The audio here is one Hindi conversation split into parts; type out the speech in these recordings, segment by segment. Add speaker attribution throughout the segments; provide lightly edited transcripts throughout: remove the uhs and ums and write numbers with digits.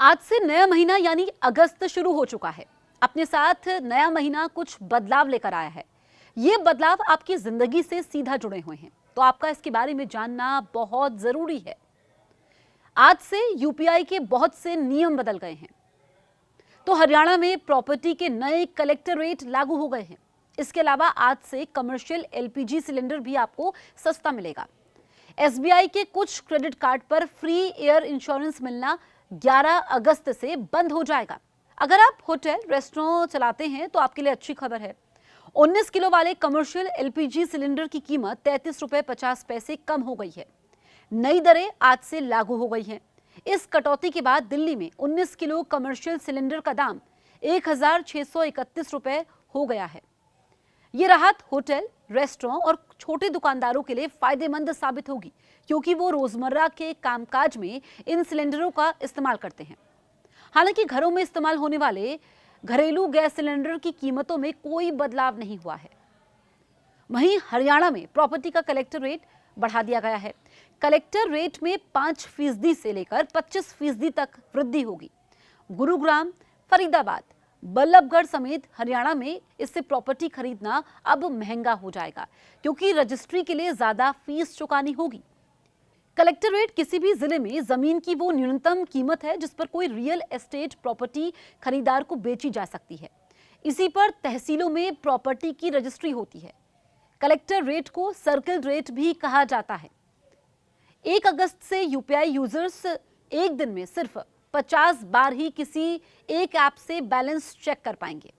Speaker 1: आज से नया महीना यानी अगस्त शुरू हो चुका है। अपने साथ नया महीना कुछ बदलाव लेकर आया है। ये बदलाव आपकी जिंदगी से सीधा जुड़े हुए हैं, तो आपका इसके बारे में जानना बहुत जरूरी है। आज से यूपीआई के बहुत से नियम बदल गए हैं। तो हरियाणा में प्रॉपर्टी के नए कलेक्टर रेट लागू हो गए हैं। इसके अलावा आज से कमर्शियल एलपीजी सिलेंडर भी आपको सस्ता मिलेगा। एसबीआई के कुछ क्रेडिट कार्ड पर फ्री एयर इंश्योरेंस मिलना 11 अगस्त से बंद हो जाएगा। अगर आप होटल रेस्टोरेंट चलाते हैं तो आपके लिए अच्छी खबर है। 19 किलो वाले कमर्शियल एलपीजी सिलेंडर की कीमत 33 रुपए 50 पैसे कम हो गई है। नई दरें आज से लागू हो गई हैं। इस कटौती के बाद दिल्ली में 19 किलो कमर्शियल सिलेंडर का दाम 1631 रुपए हो गया है। ये राहत होटल, रेस्टोरेंट और छोटे दुकानदारों के लिए फायदेमंद साबित होगी, क्योंकि वो रोजमर्रा के कामकाज में इन सिलेंडरों का इस्तेमाल करते हैं। हालांकि घरों में इस्तेमाल होने वाले घरेलू गैस सिलेंडर की कीमतों में कोई बदलाव नहीं हुआ है। वहीं हरियाणा में प्रॉपर्टी का कलेक्टर रेट बढ़ा दिया गया है। कलेक्टर रेट में 5% से लेकर 25% तक वृद्धि होगी। गुरुग्राम, फरीदाबाद, बल्लभगढ़ समेत हरियाणा में इससे प्रॉपर्टी खरीदना अब महंगा हो जाएगा, क्योंकि रजिस्ट्री के लिए ज्यादा फीस चुकानी होगी। कलेक्टर रेट किसी भी जिले में जमीन की वो न्यूनतम कीमत है जिस पर कोई रियल एस्टेट प्रॉपर्टी खरीदार को बेची जा सकती है। इसी पर तहसीलों में प्रॉपर्टी की रजिस्ट्री होती है। कलेक्टर रेट को सर्किल रेट भी कहा जाता है। 1 अगस्त से यूपीआई यूजर्स एक दिन में सिर्फ 50 बार ही किसी एक ऐप से बैलेंस चेक कर पाएंगे।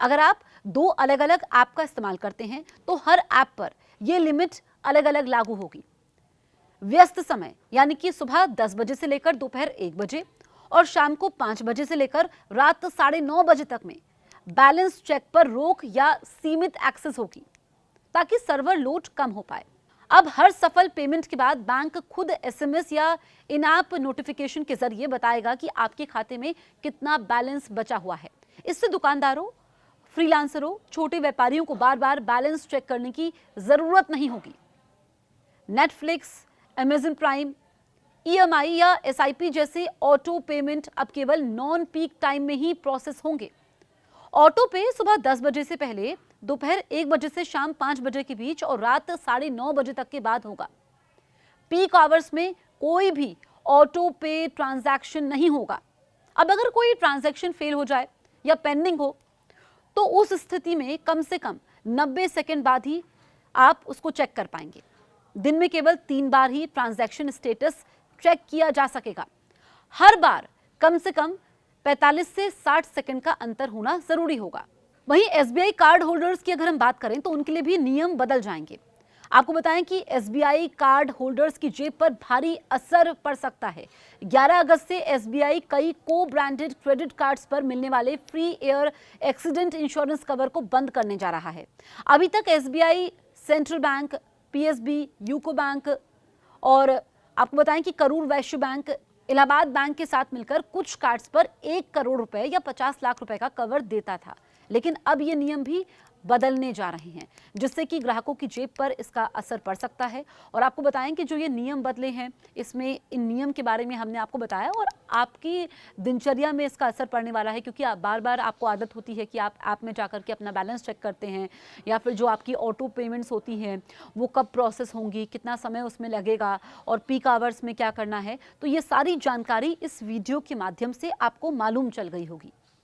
Speaker 1: अगर आप 2 अलग अलग ऐप का इस्तेमाल करते हैं तो हर ऐप पर यह लिमिट अलग अलग लागू होगी। व्यस्त समय यानी कि सुबह 10 बजे से लेकर दोपहर 1 बजे और शाम को 5 बजे से लेकर रात 9:30 बजे तक में बैलेंस चेक पर रोक या सीमित एक्सेस होगी, ताकि सर्वर लोड कम हो पाए। अब हर सफल पेमेंट के बाद बैंक खुद एसएमएस या इन ऐप नोटिफिकेशन के जरिए बताएगा कि आपके खाते में कितना बैलेंस बचा हुआ है। इससे दुकानदारों, फ्रीलांसरों, छोटे व्यापारियों को बार बार बैलेंस चेक करने की जरूरत नहीं होगी। नेटफ्लिक्स, अमेज़न प्राइम, ईएमआई या एसआईपी जैसे ऑटो पेमेंट अब केवल नॉन पीक टाइम में ही प्रोसेस होंगे। ऑटो पे सुबह 10 बजे से पहले, दोपहर 1 बजे से शाम 5 बजे के बीच और रात 9:30 बजे तक के बाद होगा। पीक आवर्स में कोई भी ऑटो पे ट्रांजैक्शन नहीं होगा। अब अगर कोई ट्रांजैक्शन फेल हो जाए या पेंडिंग हो तो उस स्थिति में कम से कम 90 सेकेंड बाद ही आप उसको चेक कर पाएंगे। दिन में केवल 3 बार ही ट्रांजैक्शन स्टेटस चेक किया जा सकेगा। हर बार कम से कम 45 से 60 सेकंड का अंतर होना जरूरी होगा। वहीं एसबीआई कार्ड होल्डर्स की अगर हम बात करें तो उनके लिए भी नियम बदल जाएंगे। आपको बताएं कि एसबीआई कार्ड होल्डर्स की जेब पर भारी असर पड़ सकता है। 11 अगस्त से एसबीआई कई को ब्रांडेड क्रेडिट कार्ड्स पर मिलने वाले free air accident insurance cover को बंद करने जा रहा है। अभी तक SBI, central bank, PSB, UCO bank और आपको बताएं कि करूर वैश्य बैंक, इलाहाबाद बैंक के साथ मिलकर कुछ कार्ड्स पर 1 करोड़ रुपए या 50 लाख रुपए का कवर देता था। लेकिन अब ये नियम भी बदलने जा रहे हैं, जिससे कि ग्राहकों की जेब पर इसका असर पड़ सकता है। और आपको बताएं कि जो ये नियम बदले हैं, इसमें इन नियम के बारे में हमने आपको बताया और आपकी दिनचर्या में इसका असर पड़ने वाला है, क्योंकि बार बार आपको आदत होती है कि आप ऐप में जाकर के अपना बैलेंस चेक करते हैं, या फिर जो आपकी ऑटो पेमेंट्स होती हैं वो कब प्रोसेस होंगी, कितना समय उसमें लगेगा और पीक आवर्स में क्या करना है। तो ये सारी जानकारी इस वीडियो के माध्यम से आपको मालूम चल गई होगी।